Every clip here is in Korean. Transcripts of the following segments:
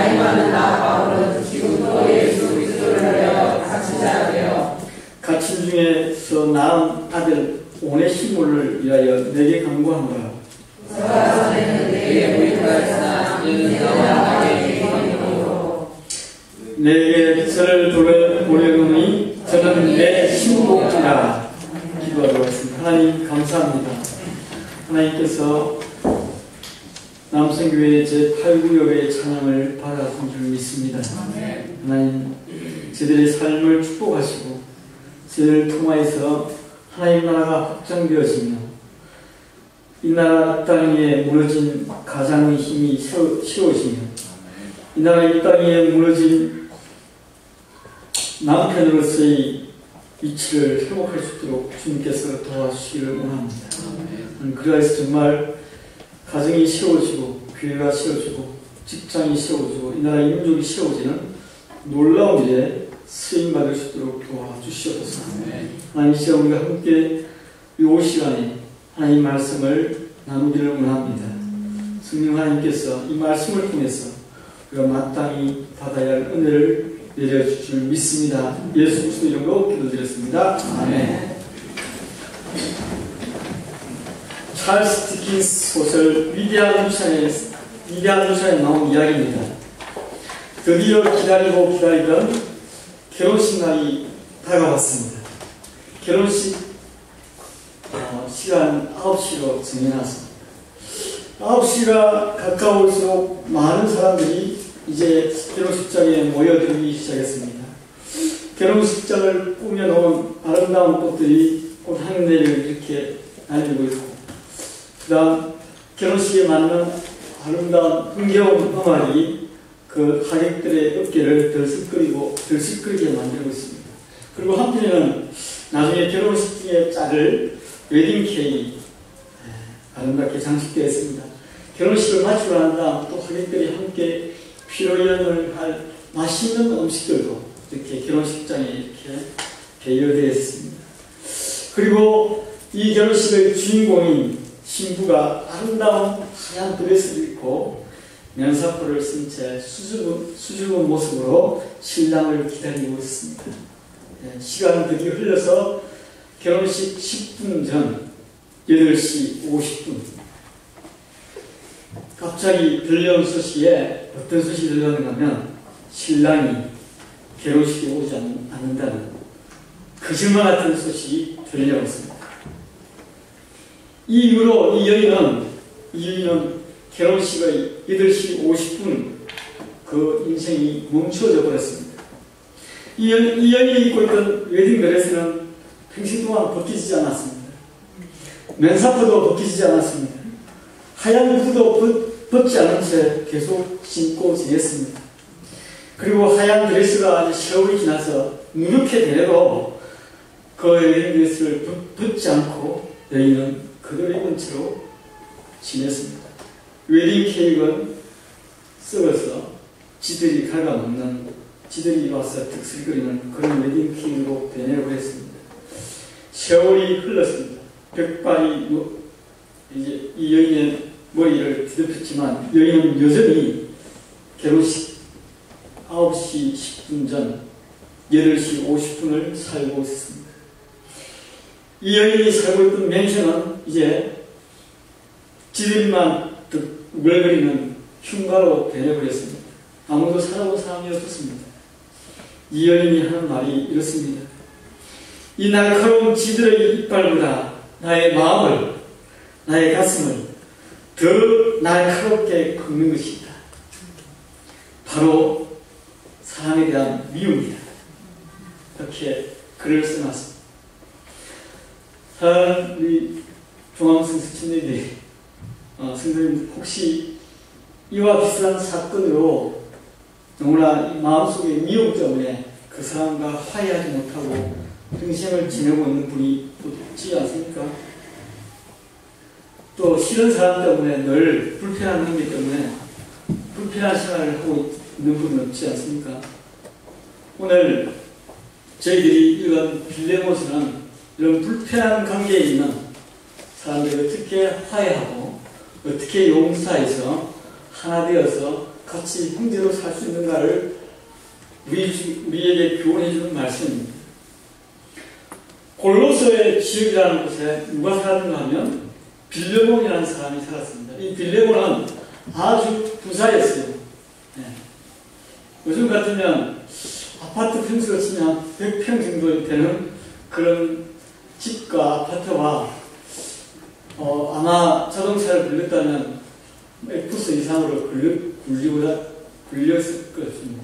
하나님과는 나 바울은 지금도 예수 그리스도를 위하여 갇힌 자가 되어 갇힌 중에서 낳은 아들 오네시모를 위하여 내게 간구하노라. 그가 전에는 내게 부인하였으나 이는 너와 나에게 이방인으로 내게 저를 보내노니 저는 내 신복이라 기도하도록 하겠습니다. 하나님 감사합니다. 하나님께서 남성교회 제8구역의 찬양을 받아준 줄 믿습니다. 하나님 저들의 삶을 축복하시고 저들을 통하여서 하나님 나라가 확장되어지며 이 나라 땅에 무너진 가장의 힘이 세워지며 이 나라 이 땅에 무너진 남편으로서의 위치를 회복할 수 있도록 주님께서 도와주시기를 원합니다. 그래서 정말 가정이 세워지고 교회가 세워지고 직장이 세워지고 이 나라의 민족이 세워지는 놀라운 일에 쓰임받을 수 있도록 도와주시옵소서. 하나님 시간 우리가 함께 이 시간에 하나님 말씀을 나누기를 원합니다. 성령 하나님께서 이 말씀을 통해서 우리가 마땅히 받아야 할 은혜를 내려주실 줄 믿습니다. 예수 그리스도 이름으로 기도드렸습니다. 아멘. 찰스 디킨스 소설 위대한 루션에 나온 이야기입니다. 드디어 기다리던 결혼식 날이 다가왔습니다. 결혼식 시간 9시로 정해놨습니다. 9시가 가까울수록 많은 사람들이 이제 결혼식장에 모여들기 시작했습니다. 결혼식장을 꾸며놓은 아름다운 꽃들이 꽃향내를 이렇게 날리고 있고, 그 다음 결혼식에 맞는 아름다운 흥겨운 음악이 그 하객들의 어깨를 들썩거리게 만들고 있습니다. 그리고 한편에는 나중에 결혼식 중에 짤을 웨딩 케이크 아름답게 장식되어 있습니다. 결혼식을 마치고 난 다음 또 하객들이 함께 피로연을 할 맛있는 음식들도 이렇게 결혼식장에 이렇게 배열되어 있습니다. 그리고 이 결혼식의 주인공인 신부가 아름다운 하얀 드레스를 입고 면사포를 쓴 채 수줍은 모습으로 신랑을 기다리고 있습니다. 시간은 드디어 흘러서 결혼식 10분 전 8시 50분 갑자기 들려온 소식에 어떤 소식이 들려오는가 하면 신랑이 결혼식에 오지 않는다는 거짓말 같은 소식이 들려왔습니다. 이 이후로 이 여인은 결혼식의 8시 50분 그 인생이 멈춰져 버렸습니다. 이 여인이 입고 있던 웨딩 드레스는 평생 동안 벗기지 않았습니다. 면사포도 벗기지 않았습니다. 하얀 구두도 벗지 않은 채 계속 신고 지냈습니다. 그리고 하얀 드레스가 세월이 지나서 누렇게 되려도 그 웨딩 드레스를 벗지 않고 여인은 그대로 입은 채로 지냈습니다. 웨딩 케이크는 썩어서 지들이 갉아먹는, 지들이 와서 득슬거리는 그런 웨딩 케이크로 변해버렸습니다. 세월이 흘렀습니다. 벽발이 이제 이 여인의 머리를 뒤덮였지만 여인은 여전히 결혼식 9시 10분 전 8시 50분을 살고 있습니다. 이 여인이 살고 있던 맨션은 이제 지들만 우글거리는 흉가로 변해버렸습니다. 아무도 살아본 사람이 없었습니다. 이 여인이 하는 말이 이렇습니다. 이 날카로운 지들의 이빨보다 나의 마음을, 나의 가슴을 더 날카롭게 긁는 것이다. 바로 사랑에 대한 미움이다. 이렇게 글을 써놨습니다. 우리 중앙성수친들이 성도님 혹시 이와 비슷한 사건으로 너무나 마음속의 미움 때문에 그 사람과 화해하지 못하고 평생을 지내고 있는 분이 또 있지 않습니까? 또 싫은 사람 때문에 늘 불편한 관계 때문에 불편한 생활을 하고 있는 분은 없지 않습니까? 오늘 저희들이 읽은 빌레몬서는 이런 불편한 관계에 있는 사람들이 어떻게 화해하고 어떻게 용서해서 하나 되어서 같이 형제로 살 수 있는가를 우리에게 교훈해주는 말씀입니다. 골로새의 지역이라는 곳에 누가 살았는가 하면 빌레몬이라는 사람이 살았습니다. 이 빌레몬은 아주 부자였어요. 네. 요즘 같으면 아파트 평수로 치면 100평 정도 되는 그런 집과 아파트와 아마 자동차를 빌렸다면 F 이상으로 굴렸을 것입니다.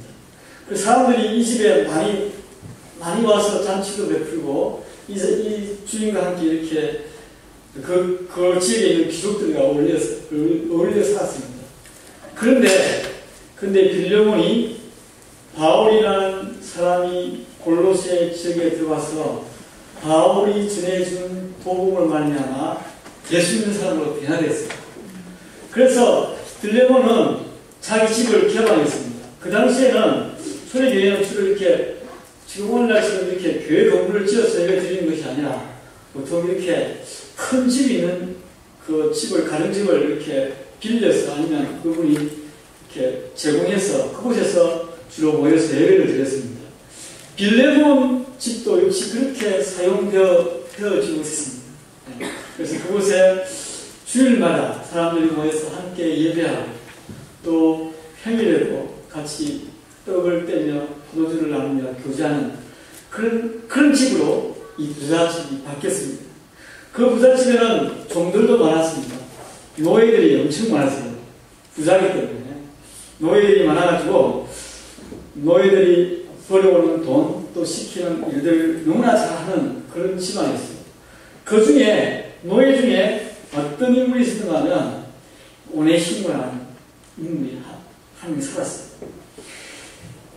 그 사람들이 이 집에 많이 와서 잔치도 베풀고 이 주인과 함께 이렇게 그 지역에 있는 귀족들과 어울려 살았습니다. 그런데 빌레몬이 바울이라는 사람이 골로새 지역에 들어와서 바울이 전해준 복음을 말미암아 예수 믿는 사람으로 변화됐어요. 그래서 빌레몬은 자기 집을 개방했습니다. 그 당시에는 초대교회는 주로 이렇게 지금 오늘날처럼 이렇게 교회 건물을 지어서 예배 드리는 것이 아니라 보통 이렇게 큰 집이 있는 그 집을, 가정집을 이렇게 빌려서 아니면 그분이 이렇게 제공해서 그곳에서 주로 모여서 예배를 드렸습니다. 빌레몬 집도 역시 그렇게 사용되어지고 있습니다. 그래서 그곳에 주일마다 사람들이 모여서 함께 예배하고 또 평일에도 같이 떡을 떼며 포도주를 나누며 교제하는 그런 집으로 이 부잣집이 바뀌었습니다. 그 부잣집에는 종들도 많았습니다. 노예들이 엄청 많았어요. 부자기 때문에. 노예들이 많아가지고 노예들이 벌어오는 돈, 또 시키는 일들 너무나 잘하는 그런 집안이었어요. 그 중에 노예 중에 어떤 인물이 있었는가 하면 오네시모라는 인물이 한 명 살았어요.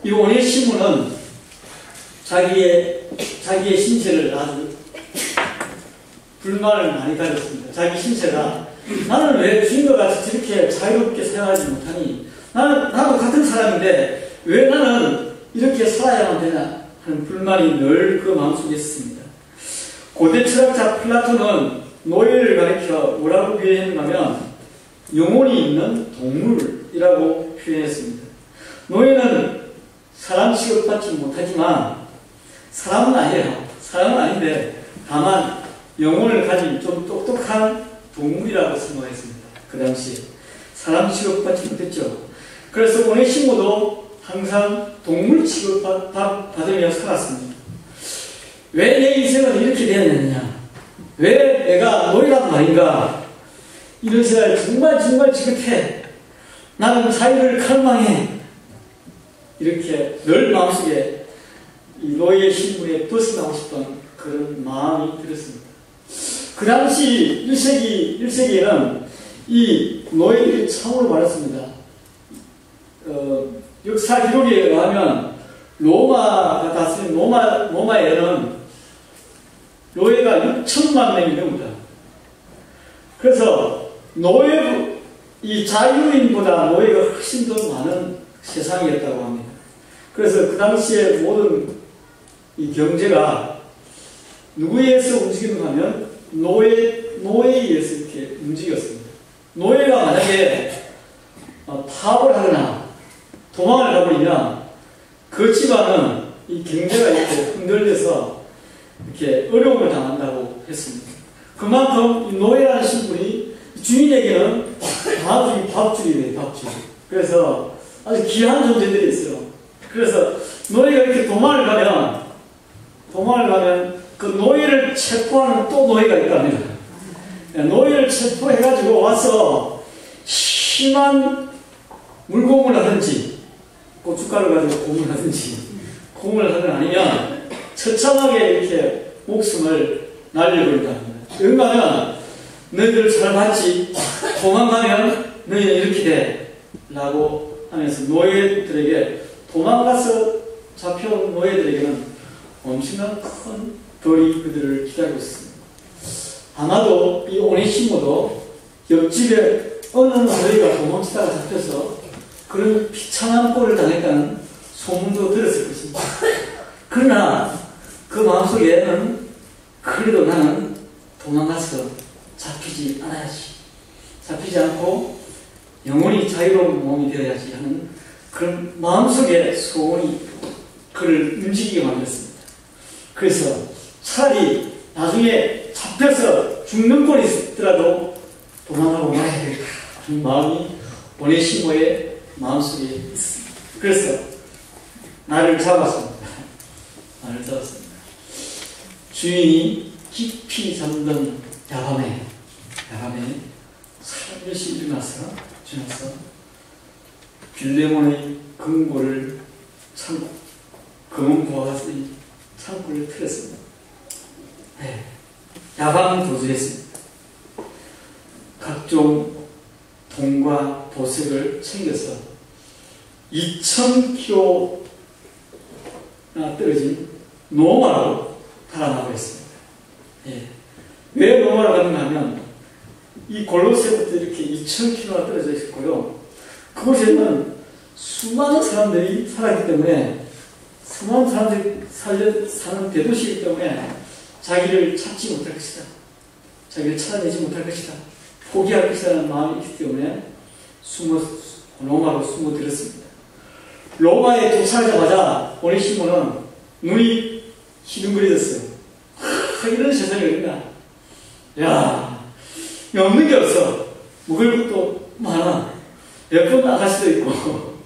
이 오네시모는 자기의 신체를 아주 불만을 많이 가졌습니다. 자기 신체가 나는 왜 주인과 같이 저렇게 자유롭게 생활하지 못하니 나도 같은 사람인데 왜 나는 이렇게 살아야만 되나 하는 불만이 늘 그 마음속에 있었습니다. 고대 철학자 플라톤은 노예를 가리켜 뭐라고 표현했는가 하면 영혼이 있는 동물이라고 표현했습니다. 노예는 사람 취급받지 못하지만 사람은 아닌데 다만 영혼을 가진 좀 똑똑한 동물이라고 생각했습니다. 그 당시에 사람 취급받지 못했죠. 그래서 오네시모도 항상 동물 취급받으며 살았습니다. 왜 내 인생은 이렇게 되었느냐? 왜 내가 노예란 말인가? 이런 생각이 정말 지긋해. 나는 자유를 갈망해. 이렇게 늘 마음속에 이 노예 신분에 벗어나고 싶은 그런 마음이 들었습니다. 그 당시 1세기에는 이 노예들이 참으로 많았습니다. 역사 기록에 의하면 로마가 다스린 로마에는 노예가 6천만 명이 넘습니다. 그래서 이 자유인보다 노예가 훨씬 더 많은 세상이었다고 합니다. 그래서 그 당시에 모든 이 경제가 누구에 의해서 움직이는가 하면 노예에 의해서 이렇게 움직였습니다. 노예가 만약에 파업을 하거나 도망을 가버리면 그 집안은 이 경제가 이렇게 흔들려서 이렇게 어려움을 당한다고 했습니다. 그만큼 이 노예라는 신분이 주인에게는 밥줄이에요, 밥줄. 그래서 아주 귀한 존재들이 있어요. 그래서 노예가 이렇게 도망을 가면 그 노예를 체포하는 또 노예가 있답니다. 노예를 체포해가지고 와서 심한 물고문을 하든지 고춧가루 가지고 고문을 하든 아니면 처참하게 이렇게 목숨을 날려버린다 합니다. 그러면 너희들 잘 봤지? 도망가면 너희는 이렇게 돼. 라고 하면서 노예들에게 도망가서 잡혀온 노예들에게는 엄청난 큰 벌이 그들을 기다리고 있습니다. 아마도 이 오네시모도 옆집에 어느 노예가 도망치다가 잡혀서 그런 비참한 꼴을 당했다는 소문도 들었을 것입니다. 그러나 그 마음속에는 그래도 나는 도망가서 잡히지 않아야지. 잡히지 않고 영원히 자유로운 몸이 되어야지 하는 그런 마음속에 소원이 그를 움직이게 만들었습니다. 그래서 차라리 나중에 잡혀서 죽는 꼴이 있더라도 도망하고 말아야 되겠다 하는 마음이 오네시모의 마음속에 있습니다. 그래서 나를 잡았습니다. 주인이 깊이 잠든 야밤에 살며시 일어나서 빌레몬의 금고를 금은 부하의 창고를 틀었습니다. 네, 야방 도주했습니다. 각종 돈과 보석을 챙겨서 2000km나 떨어진 노마로 달아나고 있습니다. 예. 왜 노마로 가는가 하면 이 골로새부터 이렇게 2000km나 떨어져 있었고요. 그곳에는 수많은 사람들이 살았기 때문에 수많은 사람들이 사는 대도시이기 때문에 자기를 찾지 못할 것이다. 자기를 찾아내지 못할 것이다. 포기할 것이라는 마음이 있기 때문에 로마로 숨어들었습니다. 로마에 도착하자마자 오네시모는 눈이 희둥거려졌어요. 이런 세상이 어딨나? 야, 없는 게 없어. 먹을 것도 많아. 예쁜 아가씨도 있고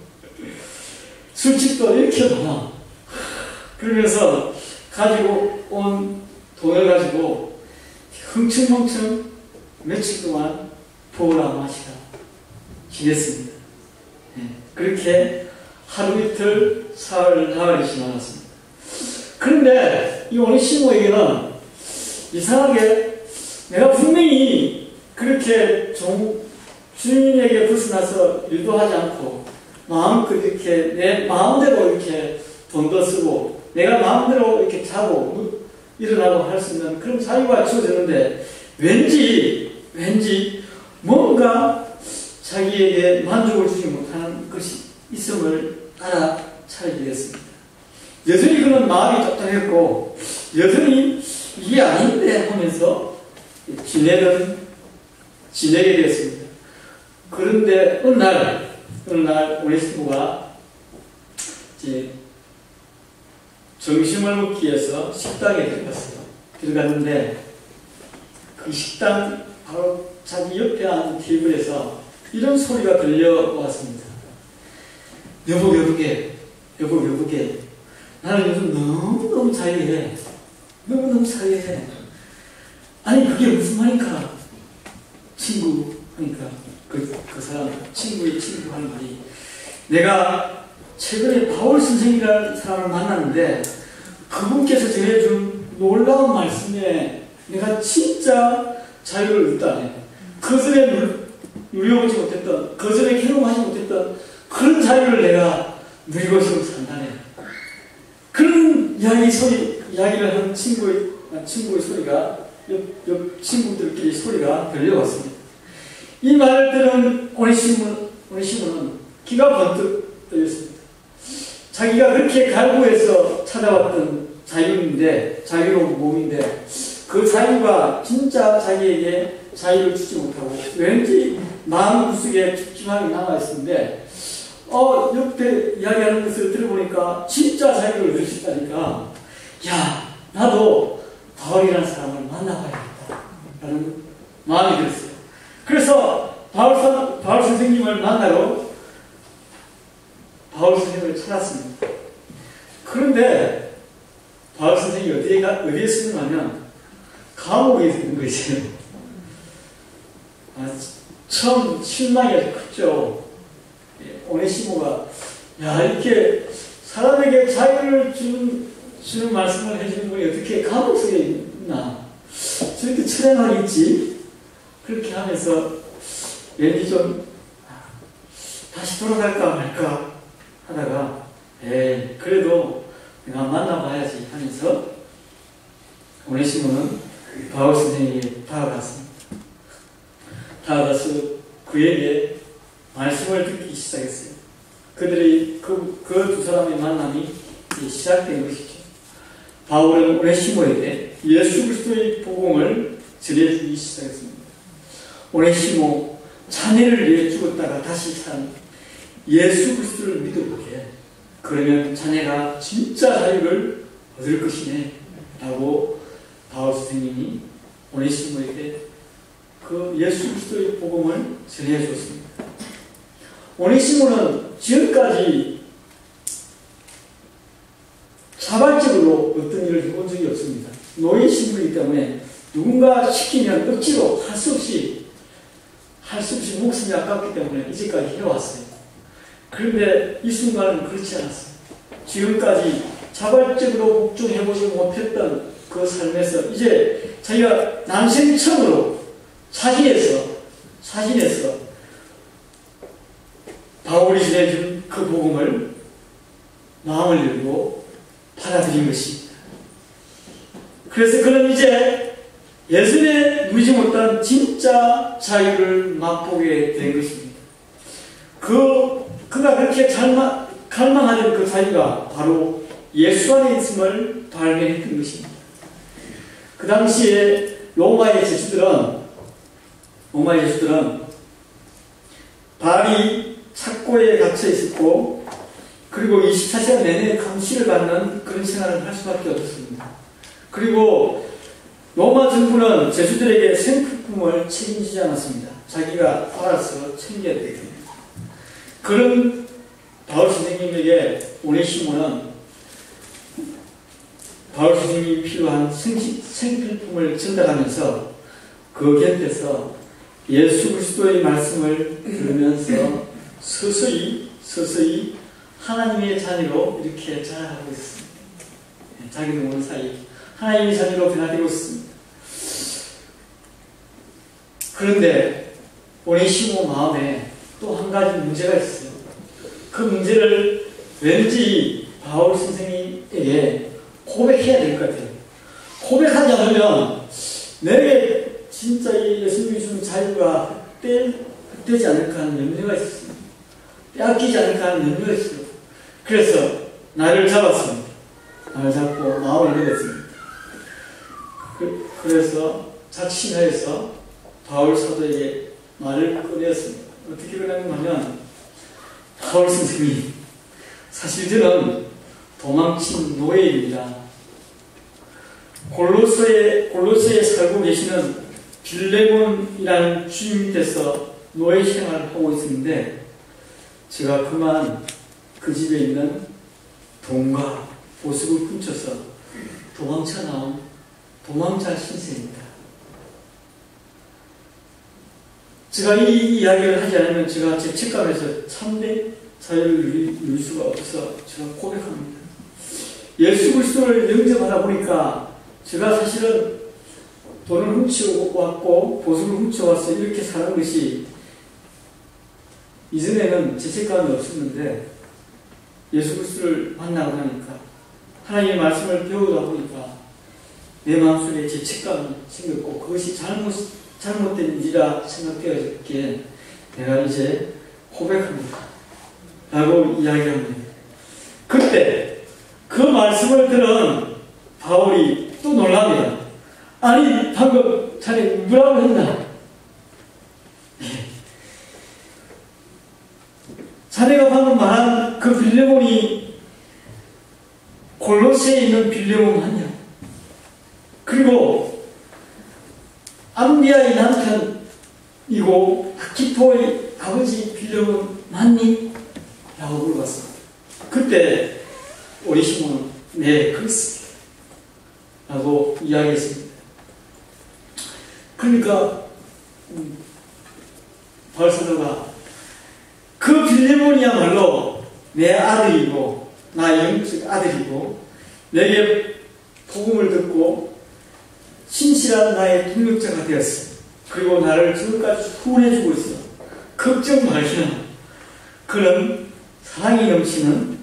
술집도 이렇게 많아. 그러면서 가지고 온 돈을 가지고 흥청망청 며칠 동안 보라 마시다 지냈습니다. 네, 그렇게 하루 이틀 사흘 나흘이 지나갔습니다. 그런데 이 오네시모에게는 이상하게 내가 분명히 그렇게 주인에게 벗어나서 일도 하지 않고 마음껏 이렇게 내 마음대로 이렇게 돈도 쓰고 내가 마음대로 이렇게 자고 일어나고 할 수 있는 그런 자유가 주어졌는데 왠지 뭔가 자기에게 만족을 주지 못하는 것이 있음을 알아차리게 됐습니다. 여전히 그런 마음이 똑똑했고 여전히 이게 아닌데 하면서 지내게 되었습니다. 그런데 어느 날 오네시모가 이제 점심을 먹기 위해서 식당에 들어갔는데 그 식당 바로 자기 옆에 앉은 테이블에서 이런 소리가 들려왔습니다. 여보게 나는 요즘 너무너무 자유해. 너무너무 자유해. 아니 그게 무슨 말인가? 친구 하니까 그 사람 친구의 친구 하는 말이 내가 최근에 바울 선생이라는 사람을 만났는데 그분께서 전해준 놀라운 말씀에 내가 진짜 자유를 얻다네. 그전에 누려보지 못했던, 그전에 경험하지 못했던 그런 자유를 내가 누리고 산다네. 그런 이야기를 한 친구의 소리가 옆 친구들끼리 소리가 들려왔습니다. 이 말을 들은 오네시모는 기가 번뜩 떨렸습니다. 자기가 그렇게 갈구해서 찾아왔던 자유로운 몸인데 그 자유가 진짜 자기에게 자유를 주지 못하고 왠지 마음 구석에 찝찝하게 남아있었는데 옆에 이야기하는 것을 들어보니까 진짜 자유를 얻을 수 있다니까 야 나도 바울이라는 사람을 만나봐야겠다 라는 마음이 들었어요. 그래서 바울 선생님을 만나러 바울 선생님을 찾았습니다. 그런데 바울 선생님이 어디에 쓰는가면 감옥에 있는 것이에요. 처음 실망이 아주 컸죠. 오네시모가 이렇게 사람에게 자유를 주는 말씀을 해주는 분이 어떻게 감옥 속에 있나? 저렇게 처량하게 있지? 그렇게 하면서 왠지 좀 다시 돌아갈까 말까 하다가 그래도 내가 만나봐야지 하면서 오네시모는 바울 선생님에게 다가갔습니다. 다가가서 그에게 말씀을 듣기 시작했어요. 그들의 그 두 사람의 만남이 시작된 것이죠. 바울은 오네시모에게 예수 그리스도의 복음을 전해주기 시작했습니다. 오네시모 자네를 위해 죽었다가 다시 산 예수 그리스도를 믿어보게. 그러면 자네가 진짜 자유를 얻을 것이네 라고 바울 선생님이 오네시모에게 그 예수 그리스도의 복음을 전해 주었습니다. 오네시모는 지금까지 자발적으로 어떤 일을 해본 적이 없습니다. 노예 신분이기 때문에 누군가 시키면 억지로 할 수 없이 목숨이 아깝기 때문에 이제까지 해왔어요. 그런데 이 순간은 그렇지 않았어요. 지금까지 자발적으로 복종해보지 못했던 그 삶에서 이제 자기가 난생 처음으로 사진에서 바울이 전해준 그 복음을 마음을 열고 받아들인 것입니다. 그래서 그는 이제 예전에 누리지 못한 진짜 자유를 맛보게 된 것입니다. 그가 그렇게 갈망하던 그 자유가 바로 예수 안에 있음을 발견했던 것입니다. 그 당시에 로마의 제수들은 바알이 착고에 갇혀 있었고, 그리고 24시간 내내 감시를 받는 그런 생활을 할 수밖에 없었습니다. 그리고 로마 정부는 제수들에게 생필품을 책임지지 않았습니다. 자기가 알아서 챙겨야 되기 때문에. 그런 바울 선생님에게 오네시모는 바울 선생님이 필요한 생필품을 전달하면서 그 곁에서 예수 그리스도의 말씀을 들으면서 서서히 하나님의 자녀로 이렇게 자라가고 있습니다. 자기도 모르는 사이 하나님의 자녀로 변화되고 있습니다. 그런데 오네시모 마음에 또 한 가지 문제가 있어요. 그 문제를 왠지 바울 선생님에게 고백해야 될 것 같아요. 고백하지 않으면 내게 진짜 이 예수님이 주는 자유가 헛되지 않을까 하는 염려가 있었습니다. 빼앗기지 않을까 하는 염려가 있어요. 그래서 나를 잡았습니다. 나를 잡고 마음을 내렸습니다. 그래서 작심하여서 바울 사도에게 말을 꺼내었습니다. 어떻게 그러냐면 바울 선생님, 사실 저는 도망친 노예입니다. 골로새에 살고 계시는 빌레몬이라는 주인 밑에서 노예 생활을 하고 있었는데, 제가 그만 그 집에 있는 돈과 보석을 훔쳐서 도망쳐 나온 도망자 신세입니다. 제가 이 이야기를 하지 않으면 제가 제 책감에서 참된 자유를 누릴 수가 없어서 제가 고백합니다. 예수 그리스도를 영접하다 보니까 제가 사실은 돈을 훔쳐왔고 보석을 훔쳐와서 이렇게 사는 것이 이전에는 죄책감이 없었는데, 예수 그리스도를 만나고 나니까 하나님의 말씀을 배우다 보니까 내 마음속에 죄책감이 생겼고, 그것이 잘못된 일이라 생각되었기에 내가 이제 고백합니다 라고 이야기합니다. 그때 그 말씀을 들은 바울이 또 놀랍니다. 아니, 방금 자네 뭐라고 했나? 자네가 방금 말한 그 빌레몬이 골로새에 있는 빌레몬 맞냐? 그리고 암비아의 남편이고 아키포의 아버지 빌레몬 맞니? 라고 물어봤습니다. 그때 오네시모는 네, 그렇습니다 라고 이야기했습니다. 그러니까 바울 사도가 그 빌레몬이야말로 내 아들이고, 나 영적 아들이고, 내게 복음을 듣고 신실한 나의 동력자가 되었어. 그리고 나를 지금까지 후원해주고 있어. 걱정 말기나. 그런 사랑이 넘치는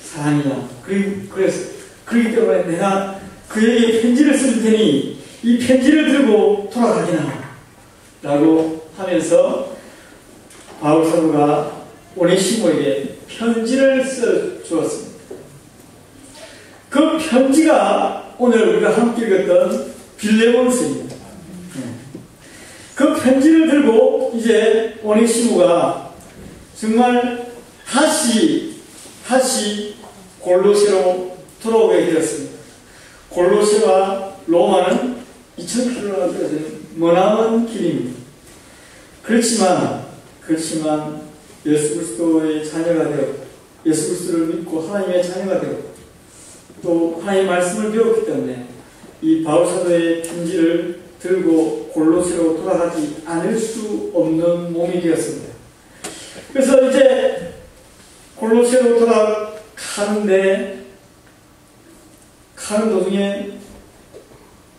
사랑이야. 그렇기 때문에 내가 그에게 편지를 쓸 테니 이 편지를 들고 돌아가기나 라고 하면서 바울 사도가 오네시모에게 편지를 써주었습니다. 그 편지가 오늘 우리가 함께 읽었던 빌레몬서입니다. 그 편지를 들고 이제 오네시모가 정말 다시 골로새로 돌아오게 되었습니다. 골로새와 로마는 2000km나 되는 머나먼 길입니다. 그렇지만 예수 그리스도의 자녀가 되었고 예수 그리스도를 믿고 하나님의 자녀가 되었고 또 하나님의 말씀을 배웠기 때문에 이 바울 사도의 편지를 들고 골로새로 돌아가지 않을 수 없는 몸이 되었습니다. 그래서 이제 골로새로 돌아가는데 가는 도중에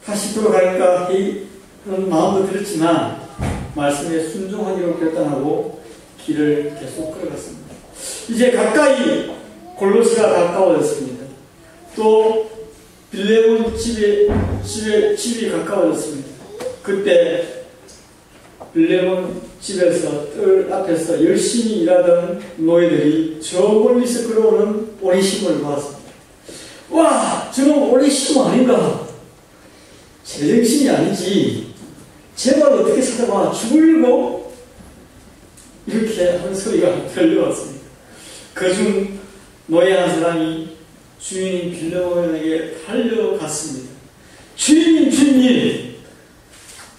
다시 돌아갈까 하는 마음도 들었지만 말씀에 순종하기로 결단하고 길을 계속 걸어갔습니다. 이제 가까이 골로새가 가까워졌습니다. 또 빌레몬 집이 가까워졌습니다. 그때 빌레몬 집에서 뜰 앞에서 열심히 일하던 노예들이 저 멀리서 걸어오는 오네시모를 보았습니다. 와, 저는 오네시모 아닌가? 제정신이 아니지. 제발 어떻게 찾아봐. 죽으려고? 이렇게 하는 소리가 들려왔습니다. 그중 노예 한 사람이 주인인 빌레몬에게 달려갔습니다. 주인님,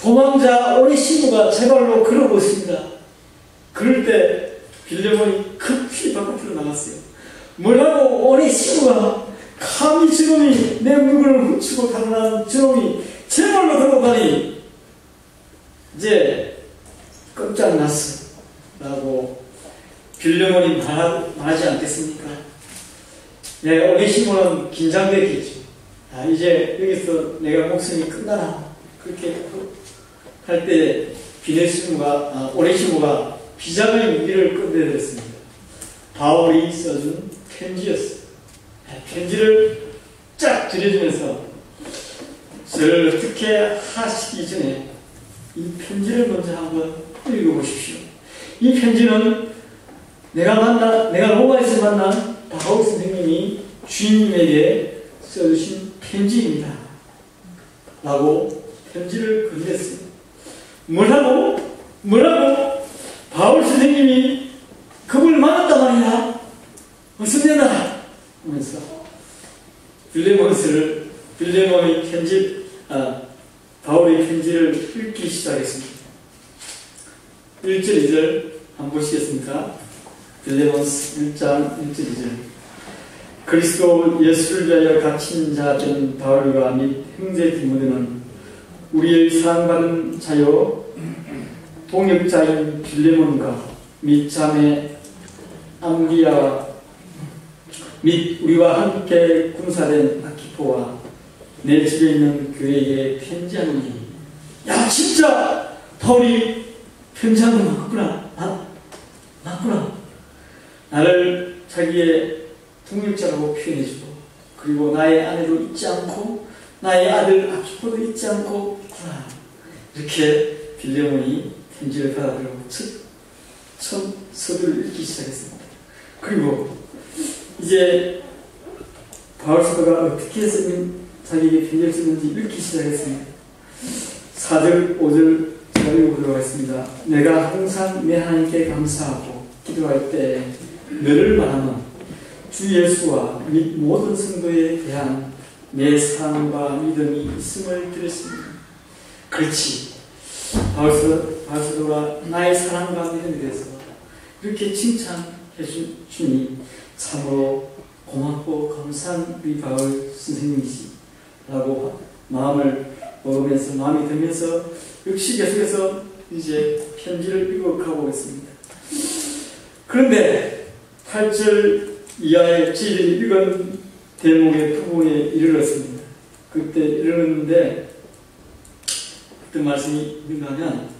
도망자 오네시모가 제 발로 걸어오고 있습니다. 그럴 때 빌레몬이 급히 바깥으로 나갔어요. 뭐라고? 오네시모가 감히 저놈이 내 물건을 훔치고 달아난 저놈이 제 발로 걸어오다니 이제 깜짝 났어 라고 빌레몬이 말하지 않겠습니까? 네, 오네시모는 긴장되겠죠. 이제 여기서 내가 목숨이 끝나나 그렇게 할 때 오네시모가 비장의 무기를 꺼내들었습니다. 바울이 써준 편지였어요. 편지를 쫙 들여주면서 저를 어떻게 하시기 전에 이 편지를 먼저 한번 읽어보십시오. 이 편지는 내가 로마에서 만난 바울 선생님이 주인님에게 써주신 편지입니다. 라고 편지를 건넸습니다. 뭐라고? 바울 선생님이 그걸 만났단 말이야. 어서 내놔. 하면서 빌레몬의 바울의 편지를 읽기 시작했습니다. 1절 2절 한번 보시겠습니까? 빌레몬스 1장 1절 2절. 그리스도 예수를 위하여 갇힌 자 된 바울과 및 형제 디모데는 우리의 사랑받은 자요 동역자인 빌레몬과 및 자매 암기야 및 우리와 함께 군사된 아키포와 내 집에 있는 교회에 편지하노니. 야, 진짜 바울이 편지한 거 맞구나. 맞구나. 나를 자기의 동역자라고 표현해주고, 그리고 나의 아내도 잊지 않고 나의 아들 아키포도 잊지 않고 있구나. 이렇게 빌레몬이 편지를 받아들고 처음 서두를 읽기 시작했습니다. 그리고 이제 바울 사도가 어떻게 자기에게 편지를 쓰는지 읽기 시작했습니다. 4절, 5절 제가 읽어보도록 하겠습니다. 내가 항상 내 하나님께 감사하고 기도할 때 너를 말하면 주 예수와 및 모든 성도에 대한 내 사랑과 믿음이 있음을 들었습니다. 그렇지. 바울 사도가 나의 사랑과 믿음에 대해서 이렇게 칭찬해 주니 참으로 고맙고 감사한 우리 바울 선생님이시 라고 마음이 들면서 역시 계속해서 이제 편지를 읽어가고 있습니다. 그런데 8절 이하의 지리를 읽은 대목의 부분에 이르렀습니다. 그때 이르렀는데 어떤 말씀이 있는가하면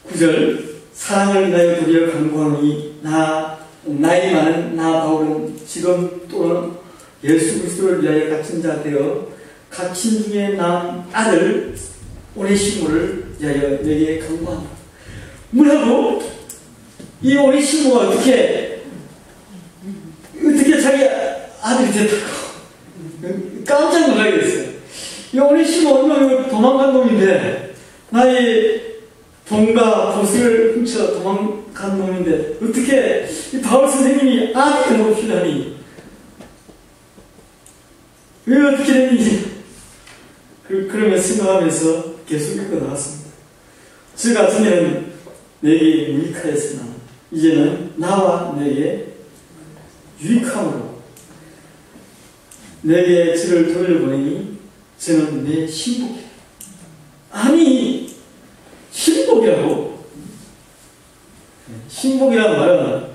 9절 사랑을 인하여 도리어 간구하노니 나이 많은 나 바울은 지금 또는 예수 그리스도를 위하여 갇힌 자 되어 갇힌 중에 난 아들 오네시모를 위하여 내게 간구한다. 뭐라고? 이 오네시모가 어떻게 자기 아들이 됐다고 깜짝 놀라게 됐어요. 이 오네시모 얼마나 도망간 놈인데 나의 돈과 보수를 훔쳐 도망간 놈인데 어떻게 이 바울 선생님이 악이 너무 필요하니 왜 어떻게 됐는지 그러면 생각하면서 계속 읽고 나왔습니다. 저 같은 일은 내게 유익하였으나 이제는 나와 내게 유익함으로 내게 저를 돌려보내니 저는 내 신복이라. 아니 신복이라고. 신복이라는 말은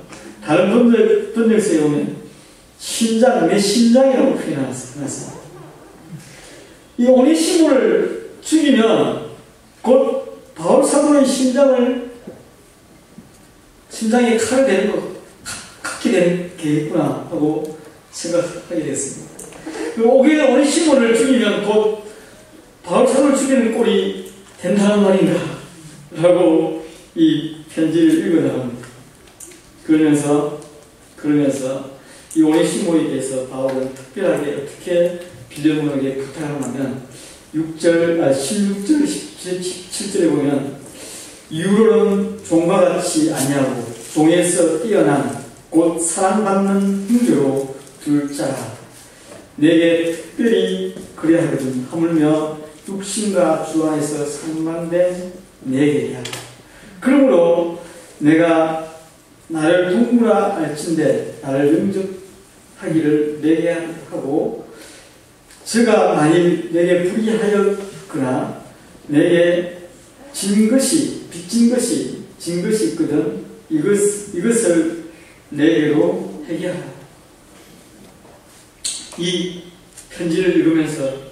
다른 번역서에 보면 신장, 내 신장이라고 표현했습니다. 이 오네시모를 죽이면 곧 바울 사도의 심장에 칼을 대는 것 같게 되겠구나 하고 생각하게 됐습니다. 오네시모를 죽이면 곧 바울 사도를 죽이는 꼴이 된다는 말인가 라고 이 편지를 읽어나갑니다. 그러면서 이 오네시모에 대해서 바울은 특별하게 어떻게 빌레몬에게 부탁을 하면 16절, 17절에 보면 이후로는 종과 같이 아니하고 종에서 뛰어난 곧 사랑받는 형제로 둘 자라. 내게 특별히 그래야 하거든. 하물며 육신과 주 안에서 상반된 내게야. 그러므로 내가 나를 동무라 알진대 나를 영접하기를 내게 하고 저가 만일 내게 불의하였거나 내게 빚진 것이 있거든 이것을 내게로 해결하라. 이 편지를 읽으면서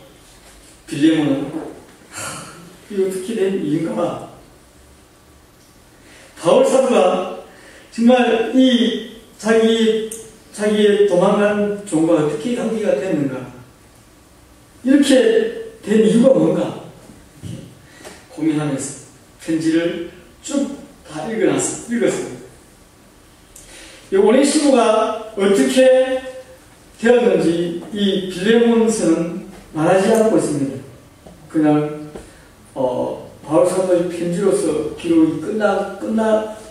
빌레몬은 이게 어떻게 된 일인가? 바울 사도가 정말 이 자기의 도망간 종과 어떻게 관계가 됐는가? 이렇게 된 이유가 뭔가? 고민하면서 편지를 쭉 다 읽었습니다. 이 오네시모가 어떻게 되었는지 이 빌레몬서는 말하지 않고 있습니다. 그냥 바울 사도의 편지로서 기록이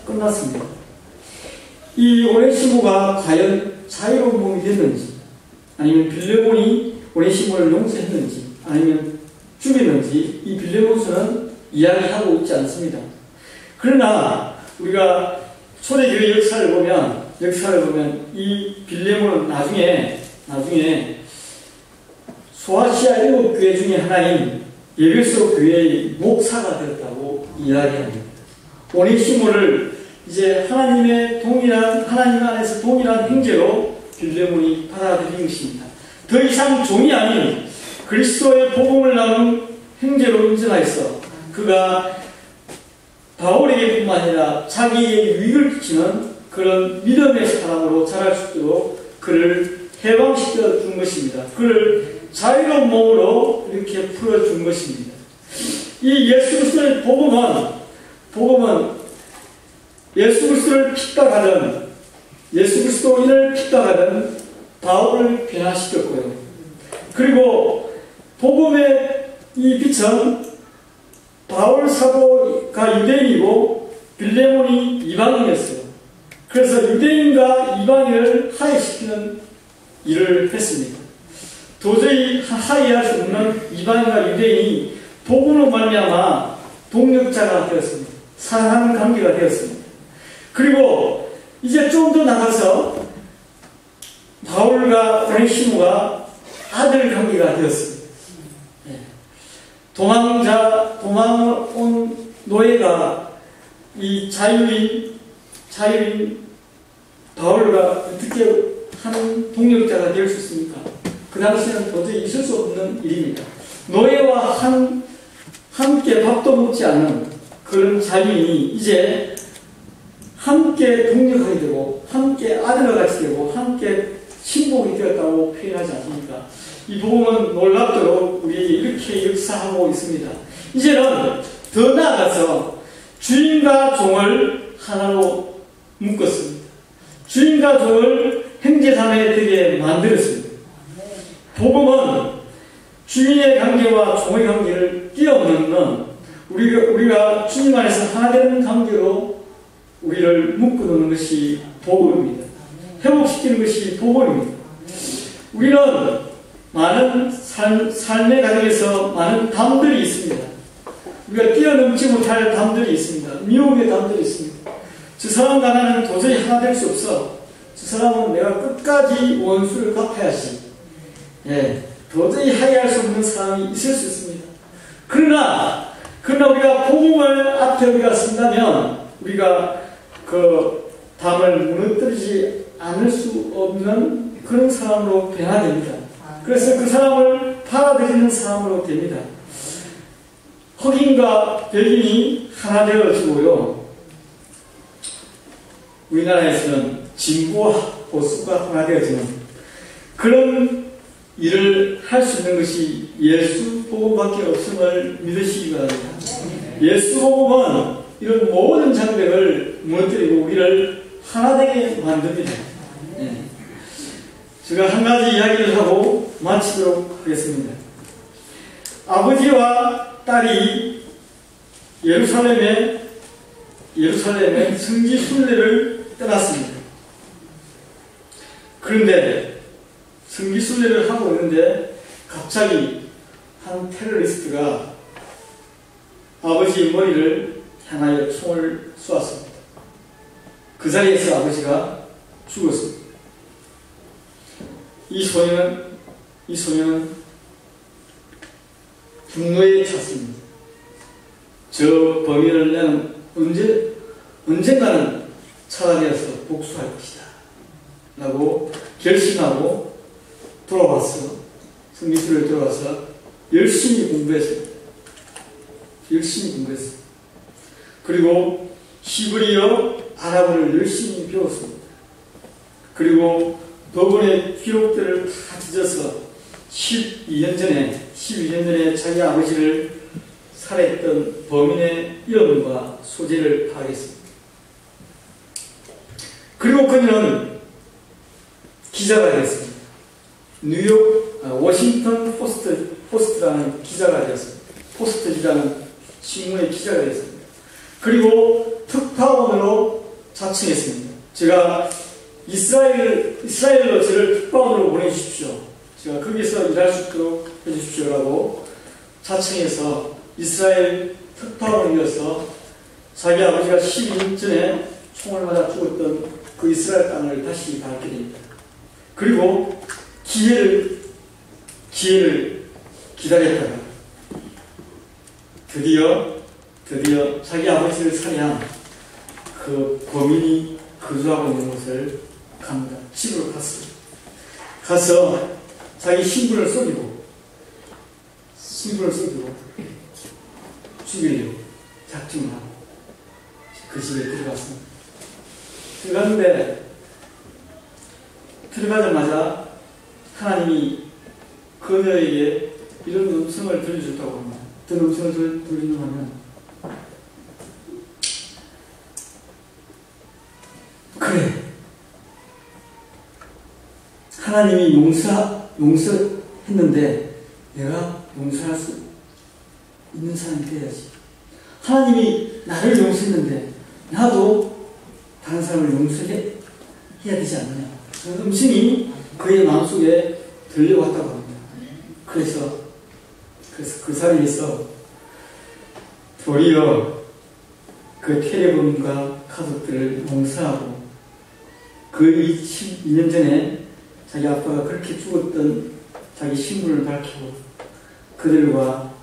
끝났습니다. 이 오네시모가 과연 자유로운 몸이 됐는지, 아니면 빌레몬이 오네시모를 용서했는지, 아니면 죽였는지 이 빌레몬서는 이야기하고 있지 않습니다. 그러나 우리가 초대교회 역사를 보면 이 빌레몬은 나중에 소아시아 7교회 중에 하나인 에베소 교회의 목사가 되었다고 이야기합니다. 오네시모를 이제 하나님 안에서 동일한 형제로 빌레몬이 받아들인 것입니다. 더 이상 종이 아닌 그리스도의 복음을 나눈 형제로 인정하였어. 그가 바울에게 뿐만 아니라 자기의 유익을 끼치는 그런 믿음의 사람으로 자랄 수 있도록 그를 해방시켜 준 것입니다. 그를 자유로운 몸으로 이렇게 풀어준 것입니다. 이 예수 그리스도의 복음은 예수 그리스도를 핍박하던 예수 그리스도인을 핍박하던 바울을 변화시켰고요. 그리고 복음의 이 빛은 바울 사도가 유대인이고 빌레몬이 이방인이었어요. 그래서 유대인과 이방인을 하해시키는 일을 했습니다. 도저히 하해할 수 없는 이방인과 유대인이 복음으로 말미암아 동력자가 되었습니다. 사랑하는 관계가 되었습니다. 그리고 이제 좀 더 나가서 바울과 오네시모가 아들 관계가 되었습니다. 도망온 노예가 이 자유인 바울과 어떻게 한 동력자가 될 수 있습니까? 그 당시에는 도저히 있을 수 없는 일입니다. 노예와 함께 밥도 먹지 않는 그런 자유인이 이제 함께 동력하게 되고 함께 아들과 같이 되고 함께 신복이 되었다고 표현하지 않습니까? 이 복음은 놀랍도록 우리에게 이렇게 역사하고 있습니다. 이제는 더 나아가서 주인과 종을 하나로 묶었습니다. 주인과 종을 형제자매 되게 만들었습니다. 복음은 주인의 관계와 종의 관계를 뛰어넘는 우리가 주님 안에서 하나 되는 관계로 우리를 묶어놓는 것이 복음입니다. 회복시키는 것이 복음입니다. 우리는 많은 삶의 과정에서 많은 담들이 있습니다. 우리가 뛰어넘지 못할 담들이 있습니다. 미움의 담들이 있습니다. 저 사람과 나는 도저히 하나 될 수 없어. 저 사람은 내가 끝까지 원수를 갚아야지. 도저히 하야할 수 없는 사람이 있을 수 있습니다. 그러나 우리가 복음을 앞에 우리가 쓴다면 우리가 그 담을 무너뜨리지 않을 수 없는 그런 사람으로 변화됩니다. 그래서 그 사람을 받아들이는 사람으로 됩니다. 흑인과 백인이 하나 되어지고요. 우리나라에서는 진보와 보수가 하나 되어지는 그런 일을 할 수 있는 것이 예수 복음밖에 없음을 믿으시기 바랍니다. 예수 복음은 이런 모든 장벽을 무너뜨리고 우리를 하나 되게 만듭니다. 제가 한 가지 이야기를 하고 마치도록 하겠습니다. 아버지와 딸이 예루살렘의 성지 순례를 떠났습니다. 그런데 성지 순례를 하고 있는데 갑자기 한 테러리스트가 아버지의 머리를 향하여 총을 쏘았습니다. 그 자리에서 아버지가 죽었습니다. 이 소년은 분노에 찼습니다. 저 범인을 나는 언젠가는 찾아내서 복수할 것이다 라고 결심하고 성지순례를 돌아와서 열심히 공부했습니다. 그리고 히브리어, 아랍어를 열심히 배웠습니다. 그리고 법원의 기록들을 다 뒤져서 12년 전에 자기 아버지를 살해했던 범인의 이름과 소재를 파악했습니다. 그리고 그녀는 기자가 되었습니다. 워싱턴 포스트라는 기자가 되었습니다. 포스트 기자는 신문의 기자가 되었습니다. 그리고 특파원으로 자칭했습니다. 제가 이스라엘로 저를 특파원으로 보내주십시오. 제가 거기서 일할 수 있도록 해주십시오라고 자칭해서 이스라엘 특파원이어서 자기 아버지가 12년 전에 총을 맞아 죽었던 그 이스라엘 땅을 다시 밟게 됩니다. 그리고 기회를 기다렸다가 드디어 자기 아버지를 살해한 그 범인이 거주하고 있는 곳을 갑니다. 집으로 갔어요. 가서 자기 신분을 속이고 죽이려고 작정을 하고 그 집에 들어갔습니다. 들어갔는데 들어가자마자 하나님이 그녀에게 이런 음성을 들려줬다고 합니다. 어떤 음성을 들려주는 하면 그래, 하나님이 용서했는데 내가 용서할 수 있는 사람이 돼야지. 하나님이 나를 용서했는데 나도 다른 사람을 용서해야 되지 않느냐. 그런 음성이 그의 마음속에 들려왔다고 합니다. 그래서 그 자리에서 도리어 그 테레범과 가족들을 용서하고 그 22년 전에 자기 아빠가 그렇게 죽었던 자기 신분을 밝히고 그들과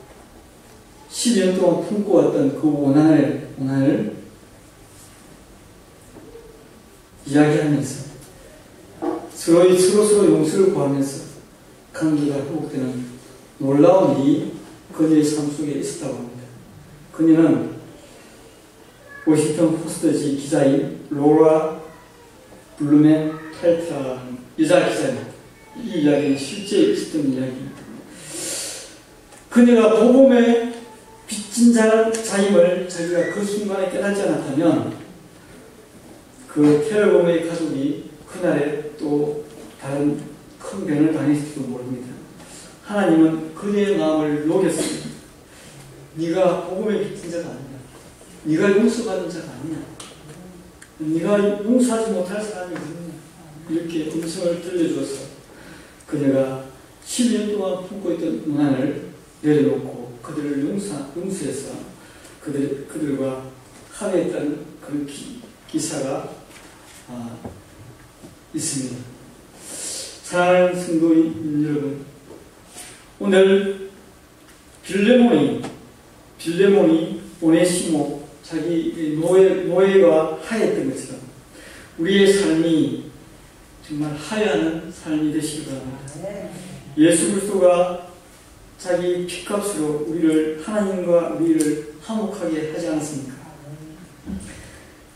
10년 동안 품고 왔던 그 원한을 이야기하면서 서로 용서를 구하면서 관계가 회복되는 놀라운 일이 그녀의 삶 속에 있었다고 합니다. 그녀는 워싱턴 포스트지 기자인 로라 블루멘펠트라는 여자 기자입니다. 이 이야기는 실제 있었던 이야기입니다. 그녀가 복음의 빚진 자임을 자기가 그 순간에 깨닫지 않았다면 그 테러범의 가족이 그날에 또 다른 큰 변을 당했을지도 모릅니다. 하나님은 그녀의 마음을 녹였습니다. 네가 복음의 빚진 자가 아니냐, 네가 용서받은 자가 아니냐, 네가 용서하지 못할 사람이 어딨냐, 이렇게 음성을 들려주어서 그녀가 10년 동안 품고 있던 문안을 내려놓고 그들을 용서해서 그들과 합의했다는 그런 기사가 있습니다. 사랑하는 성도인 여러분, 오늘 빌레몬이 오네시모 자기 노예가 하였던 것처럼 우리의 삶이 정말 하야하는 삶이 되시기 바랍니다. 예수 그리스도가 자기 피값으로 우리를 하나님과 우리를 화목하게 하지 않았습니까?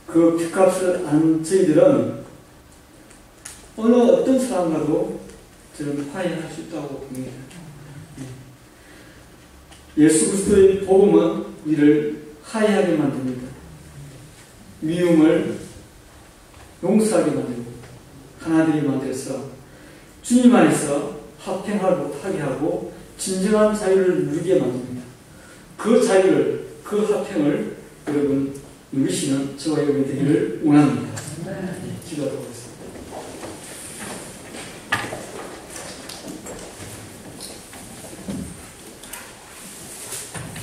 그 피값을 아는 저희들은 어느 어떤 사람과도 저는 화해할 수 있다고 봅니다. 예수 그리스도의 복음은 우리를 화해하게 만듭니다. 미움을 용서하게 만들고 하나 되게 만들어서 주님 안에서 화평하게 하고 진정한 자유를 누리게 만듭니다. 그 자유를, 그 화평을 여러분 누리시는 저와 여러분이 되기를 원합니다. 기도하도록 하겠습니다.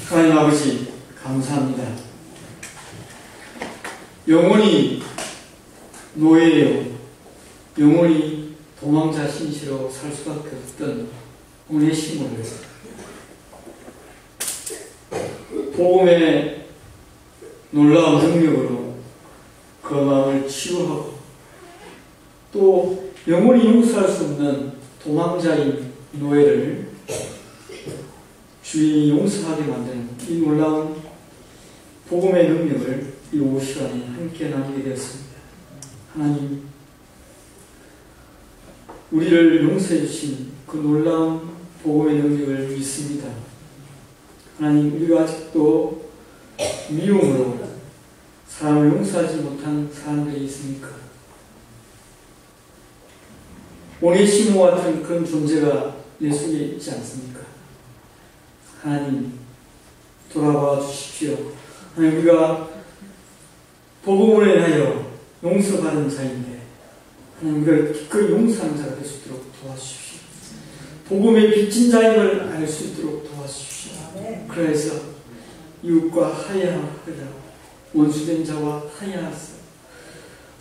하나님 아버지 감사합니다. 영원히 노예요, 영원히 도망자 신시로 살 수밖에 없던 오네시모를 복음의 놀라운 능력으로 그 마음을 치유하고 또 영원히 용서할 수 없는 도망자인 노예를 주인이 용서하게 만드는 이 놀라운 복음의 능력을 이 오후 시간에 함께 나누게 되었습니다. 하나님, 우리를 용서해 주신 그 놀라운 복음의 능력을 믿습니다. 하나님, 우리가 아직도 미움으로 사람을 용서하지 못한 사람들이 있습니까? 오네시모 같은 그런 존재가 내 속에 있지 않습니까? 하나님, 돌아와 주십시오. 하나님, 우리가 복음을 인하여 용서받은 자인데 하나님, 우리가 기꺼이 용서하는 자가 될 수 있도록 도와주십시오. 복음의 빚진 자임을 알 수 있도록 도와주십시오. 그래서 이웃과 화해하자, 원수된 자와 화해하자,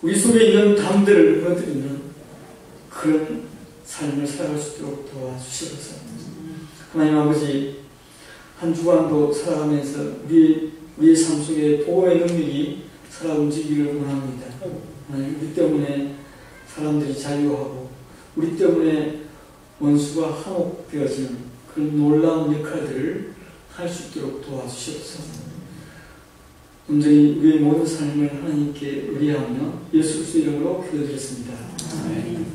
우리 속에 있는 담대를 무너뜨리는 그런 삶을 살아갈 수 있도록 도와주시옵소서. 하나님 아버지, 한 주간도 살아가면서 우리의 삶 속에 복음의 능력이 살아 움직이기를 원합니다. 하나님, 우리 때문에 사람들이 자유하고 우리 때문에 원수가 화목되어지는 그런 놀라운 역할들을 할 수 있도록 도와주시옵소서. 온전히 우리의 모든 삶을 하나님께 의뢰하며 예수 그리스도 이름으로 기도드렸습니다. 아멘.